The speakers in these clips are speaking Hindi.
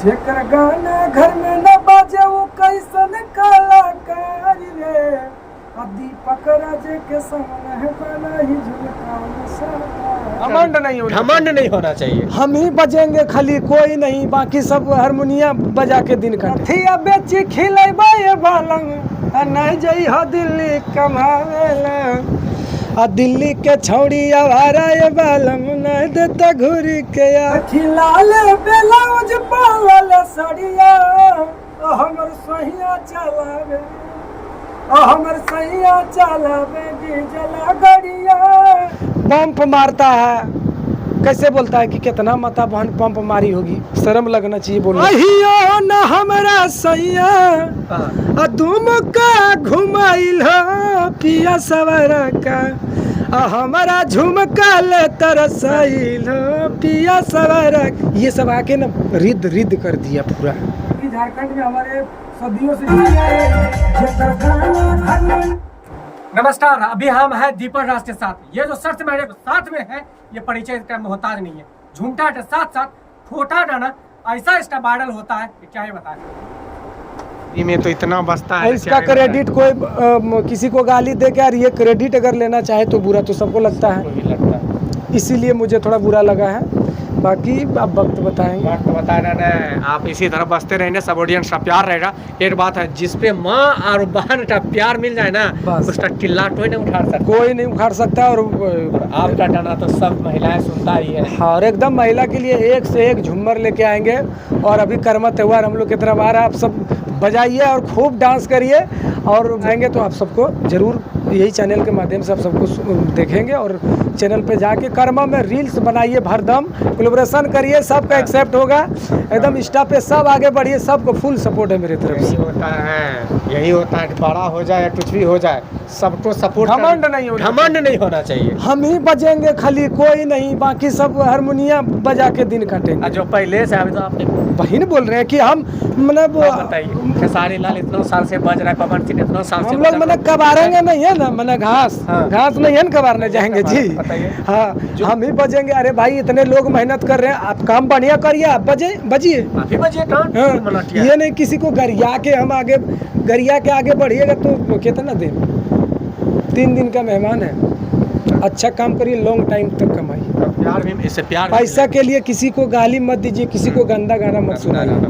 जेकर गाना घर में न बाजे वो कैसन कलाकार रे। दीपक राजे के सामने बना ही घमंड नहीं होना चाहिए। हम ही बजेंगे खाली कोई नहीं, बाकी सब हारमोनिया बजा के दिन कटिया बेची खिलेबे बालम नहीं जई हो दिल्ली कमावेला। दिल्ली के छौड़ी आवारा ये बालम नहीं देता घुरी के खिलाल ब्लाउज पालल सड़िया हमर सहिया चलावे हमर सैया चलावे डीजल गड़िया। पंप मारता है, कैसे बोलता है कि कितना मता बहन पंप मारी होगी, शर्म लगना चाहिए बोलना। अहियो न हमरा सैया तुम का घुमाइल हो पिया सवरा का हमारा झुमका ले तरसाइल हो पिया सवरा। ये सब आके ना रिद रिद कर दिया पूरा। झारखंड में हमारे सदियों से नमस्कार, अभी हम हैं दीपक राज के साथ। ये जो शर्त मेरे साथ में है ये परिचय का मोहताज नहीं है। झूमटा के साथ साथ फोटा डाना ऐसा इसका वायरल होता है कि क्या ही बताएं। में तो इतना बसता है। इसका क्रेडिट कोई किसी को गाली दे के यार ये क्रेडिट अगर लेना चाहे तो बुरा तो सबको लगता है, इसीलिए मुझे थोड़ा बुरा लगा है। बाकी आप वक्त बताएंगे। वक्त बता रहे हैं, आप इसी तरह बसते रहेंगे, सब ऑडियंस का प्यार रहेगा। एक बात है, जिसपे माँ और बहन का प्यार मिल जाए ना उसका किल्ला कोई नहीं उखाड़ सकता, कोई नहीं उखाड़ सकता। और आपका गाना तो सब महिलाएं सुनता ही है। हाँ, और एकदम महिला के लिए एक से एक झूमर लेके आएंगे। और अभी कर्मा त्योहार हम लोग की तरफ आ रहा है, आप सब बजाइए और खूब डांस करिए। और आएंगे तो आप सबको जरूर यही चैनल के माध्यम से आप सबको देखेंगे। और चैनल पे जाके कर्मा में रील्स बनाइए, भरदम कोलैबोरेशन करिए, सबका एक्सेप्ट होगा एकदम। इंस्टा पे सब आगे बढ़िए, सबको फुल सपोर्ट है मेरे तरफ से। यही होता है, बड़ा हो जाए कुछ भी हो जाए सबको सपोर्ट। घमंड नहीं होना चाहिए। हम ही बजेंगे खाली कोई नहीं, बाकी सब हारमोनिया बजा के दिन काटेंगे। जो पहले से अभी तो आपने बहन बोल रहे हैं कि हम मतलब बताइए, खेसारी लाल इतना साल से बज रहा है, पवन सिंह इतना साल से हम लोग मैंने कबारेंगे नहीं है ना, मैंने घास नहीं है ना कबारने जाएंगे जी। हाँ, हम ही बजेंगे। अरे भाई इतने लोग मेहनत कर रहे हैं, आप काम बढ़िया करिए, आप बजिए। ये नहीं किसी को गरिया के हम आगे गरिया के आगे बढ़िएगा तो कितना दें। 3 दिन का मेहमान है, अच्छा काम करिए, लॉन्ग टाइम तक कमाइए। प्यार भी इससे प्यार पैसा के लिए किसी को गाली मत दीजिए, किसी को गंदा गाना मत सुनाइए।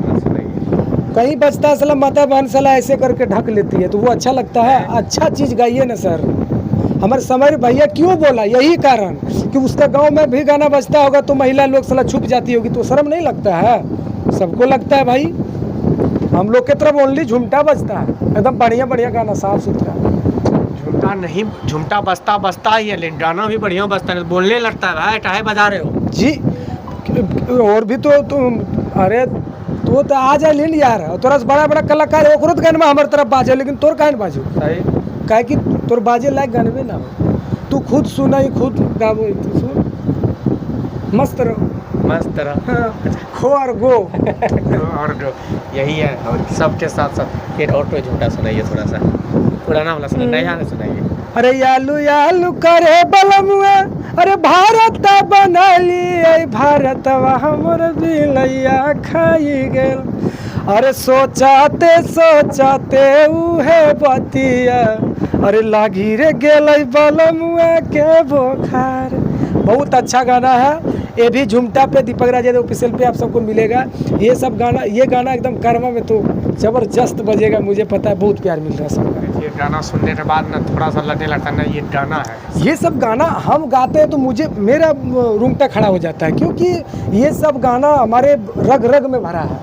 कहीं बचता सला माता बहन सला ऐसे करके ढक लेती है तो वो अच्छा लगता है। अच्छा चीज गाइए ना सर। हमारे समर भैया क्यों बोला, यही कारण कि उसका गांव में भी गाना बजता होगा तो महिला लोग सला छुप जाती होगी, तो शर्म नहीं लगता है? सबको लगता है भाई। हम लोग के तरफ ओनली झुमटा बजता है, एकदम बढ़िया बढ़िया गाना, साफ सुथरा। झुमटा नहीं, झुमटा बजता ही है, लेकिन गाना भी बढ़िया बजता है, बोलने लगता है भाई काहे बजा रहे हो जी। और भी तो अरे तो आ जाए लीन यार, तोरा से बड़ा बड़ा कलाकार है, ओकरो गाना हमारे तरफ बाजे, लेकिन तोर काहे बाजू काहे कि तोर बाजे लायक गाने ना हो। तू खुद सुनाई, खुद गावो, तू सुन, मस्त रहो। हाँ, खो और गो और गो यही है। और सबके साथ साथ फिर और कोई झूठा सुनाइए, थोड़ा सा पुराना वाला सुनाइए, नया गाना सुनाइए। अरे यालू यालू करे बलमुआ, अरे भारत बना लिए भारतवा हमर बिलैया खाई गेल। अरे सोचाते उहे बतिया, अरे लागी रे गेलै बलमुआ के बोखार। बहुत अच्छा गाना है, ये भी झुमटा पे दीपक राज ऑफिशियल पे आप सबको मिलेगा। ये सब गाना, ये गाना एकदम कर्मा में तो जबरदस्त बजेगा, मुझे पता है, बहुत प्यार मिल रहा है सबका। ये गाना सुनने के बाद ना थोड़ा सा लगने लगता है ना ये गाना है। ये सब गाना हम गाते हैं तो मुझे मेरा रूंगटा खड़ा हो जाता है, क्योंकि ये सब गाना हमारे रग रग में भरा है।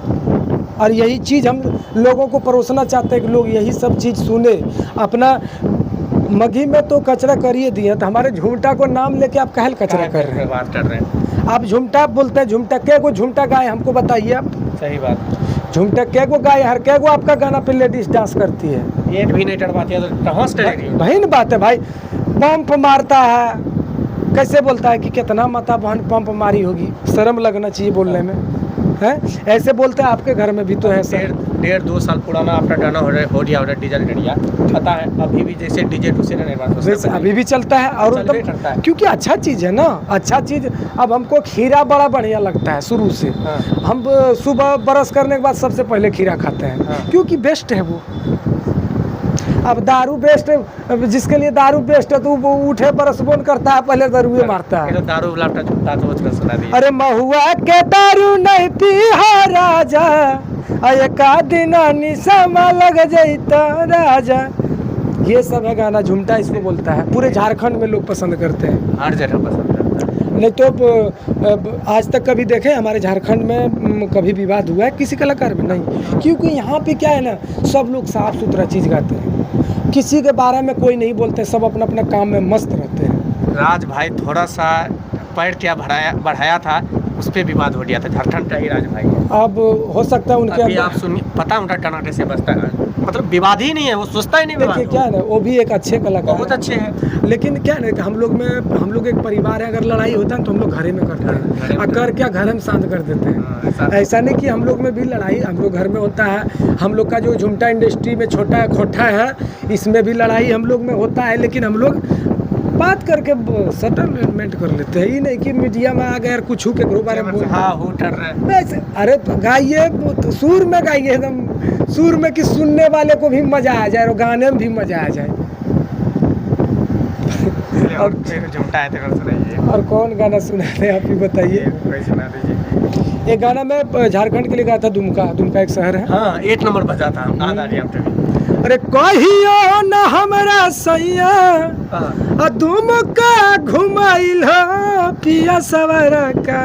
और यही चीज़ हम लोगों को परोसना चाहते हैं कि लोग यही सब चीज़ सुने। अपना मघी में तो कचरा करिए दिए, तो हमारे झुमटा को नाम लेके आप काहे कचरा कर रहे हैं? बात कर रहे हैं आप झुमटा बोलते हैं, झुमटा के को झुमटा गाए हमको बताइए आप। सही बात, झुमटा के को गाए, हर के को आपका गाना पे लेडीज डांस करती है। एक भी नहीं टरवाती है तो कहाँ से टरेगी? वही ना बात है भाई। पंप मारता है, कैसे बोलता है कि कितना मता बहन पंप मारी होगी, शर्म लगना चाहिए बोलने में। हैं ऐसे बोलते हैं, आपके घर में भी तो है सर। 1.5-2 साल पुराना आपका गाना हो गया डीजल गड़िया, पता है अभी भी जैसे डीजे टूसे वैसे अभी भी चलता है और चलबे एकदम करता है। क्योंकि अच्छा चीज़ है ना, अच्छा चीज़। अब हमको खीरा बड़ा बढ़िया लगता है शुरू से। हाँ। हम सुबह ब्रश करने के बाद सबसे पहले खीरा खाते हैं, हाँ। क्योंकि बेस्ट है वो। अब दारू बेस्ट है, जिसके लिए दारू बेस्ट है तो वो उठे ब्रश बोन करता है, पहले दारुए मारता ये है। तो दारू वाला झूठा तो उसका सुना दिया। अरे महुआ के दारू नहीं पीहा राजा, का दिन निशा लग जैता राजा। ये सब है गाना, झुमटा इसको बोलता है। पूरे झारखंड में लोग पसंद करते हैं, हर जगह पसंद करता है। नहीं तो आज तक कभी देखे हमारे झारखंड में कभी विवाद हुआ है किसी कलाकार में? नहीं, क्योंकि यहाँ पे क्या है ना, सब लोग साफ सुथरा चीज़ गाते हैं, किसी के बारे में कोई नहीं बोलते, सब अपना अपना काम में मस्त रहते हैं। राज भाई थोड़ा सा पैर क्या बढ़ाया था, उस पर विवाद हो गया था। झारखंड का ही राज भाई है। अब हो सकता है उनके अभी आप सुनिए, पता है उनका गाना कैसे बजता है, मतलब विवाद ही नहीं है, वो सोचता ही नहीं देखिए विवाद क्या है ना, वो भी एक अच्छे कलाकार बहुत हैं। अच्छे हैं। लेकिन क्या है ना, हम लोग एक परिवार है, अगर लड़ाई होता है तो हम लोग घरे में करते हैं, और कर क्या घर में शांत कर देते हैं। ऐसा नहीं कि हम लोग में भी लड़ाई हम लोग घर में होता है। हम लोग का जो झुमटा इंडस्ट्री में छोटा खोटा है, इसमें भी लड़ाई हम लोग में होता है, लेकिन हम लोग बात करके सेटलमेंट कर लेते हैं। ये नहीं कि मीडिया में आ गए और कुछ के ग्रुप बारे में बोल हाँ हो कर रहे हैं। वैसे अरे तो गाइए, तो सुर में गाइए, एकदम सुर में कि सुनने वाले को भी मजा आ जाए और गाने में भी मजा आ जाए। और फिर झुमटा है तो सुनाइए। और कौन गाना सुनाते हैं आप ही बताइए। कोई सुना दीजिए। एक गाना मैं झारखंड के लिए गाया था, दुमका एक शहर है। हाँ 8 नंबर बजा था, याद आ रही है। अरे कहियो न हमरा सैया आ दुमका घुमाइल हो पिया सवर का,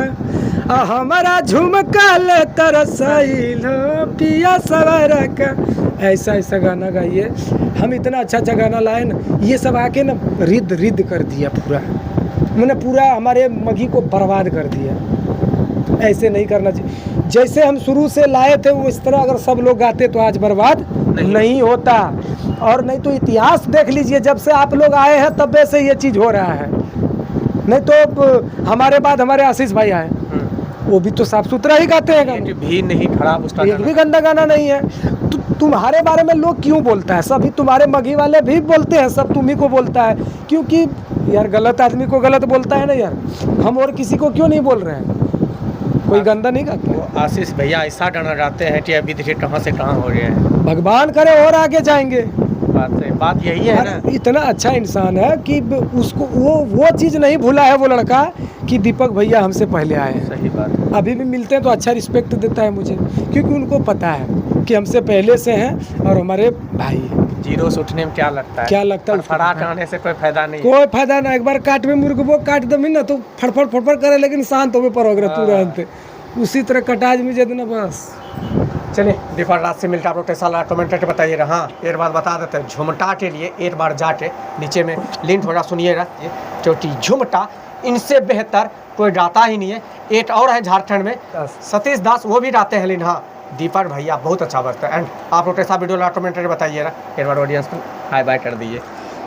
आ हमारा झुमका ले तरसाइल हो पिया सवर का। ऐसा ऐसा गाना गाइए। हम इतना अच्छा अच्छा गाना लाए ना, ये सब आके ना रिद्ध कर दिया पूरा, मैंने पूरा हमारे मघी को बर्बाद कर दिया। ऐसे नहीं करना चाहिए। जैसे हम शुरू से लाए थे वो इस तरह अगर सब लोग गाते तो आज बर्बाद नहीं होता। और नहीं तो इतिहास देख लीजिए, जब से आप लोग आए हैं तब से ये चीज़ हो रहा है। नहीं तो हमारे बाद हमारे आशीष भाई आए, वो भी तो साफ सुथरा ही गाते हैं गाने, भी नहीं खराब उसका एक भी गंदा गाना नहीं है। तुम्हारे बारे में लोग क्यों बोलता है? सभी तुम्हारे मघी वाले भी बोलते हैं, सब तुम्ही को बोलता है, क्योंकि यार गलत आदमी को गलत बोलता है ना यार। हम और किसी को क्यों नहीं बोल रहे हैं? कोई गंदा नहीं गाता। वो आशीष भैया ऐसा गाना गाते हैं कि अभी देखिए कहाँ से कहाँ हो रहे हैं। भगवान करे और आगे जाएंगे। बात यही है ना। इतना अच्छा इंसान है कि उसको वो चीज़ नहीं भूला है वो लड़का, कि दीपक भैया हमसे पहले आए हैं। सही बात है। अभी भी मिलते हैं तो अच्छा रिस्पेक्ट देता है मुझे, क्योंकि उनको पता है कि हमसे पहले से हैं और हमारे भाई हैं। जीरो से उठने में क्या लगता है? क्या लगता है? फड़फड़ाहट आने से कोई फायदा नहीं है। कोई फायदा ना। एक बार काट में मुर्गबो काट दमी ना तो फड़फड़ करे, लेकिन शांत होवे पर होगा तुरंत। उसी तरह कटाज में जे देना बस। चलिए दीपक रात से मिलकर आप लोग कैसा लगा कमेंट करके बताइए। हाँ एक बात बता देते हैं, झुमटा के लिए एक बार जाके नीचे में लिंक थोड़ा सुनिएगा, क्योंकि झुमटा इनसे बेहतर कोई गाता ही नहीं है। एक और है झारखंड में सतीश दास, वो भी गाते हैं, लेकिन हाँ दीपक भैया बहुत अच्छा बजता है। एंड आप लोग कैसा वीडियो लगा कमेंट करके बताइएगा। एक बार ऑडियंस को हाई बाय कर दीजिए।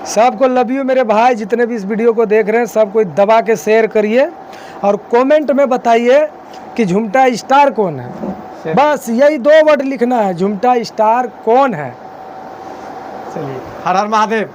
सबको लव यू मेरे भाई, जितने भी इस वीडियो को देख रहे हैं सब कोई दबा के शेयर करिए और कमेंट में बताइए कि झुमटा स्टार कौन है। बस यही 2 वर्ड लिखना है, झुमटा स्टार कौन है। चलिए, हर हर महादेव।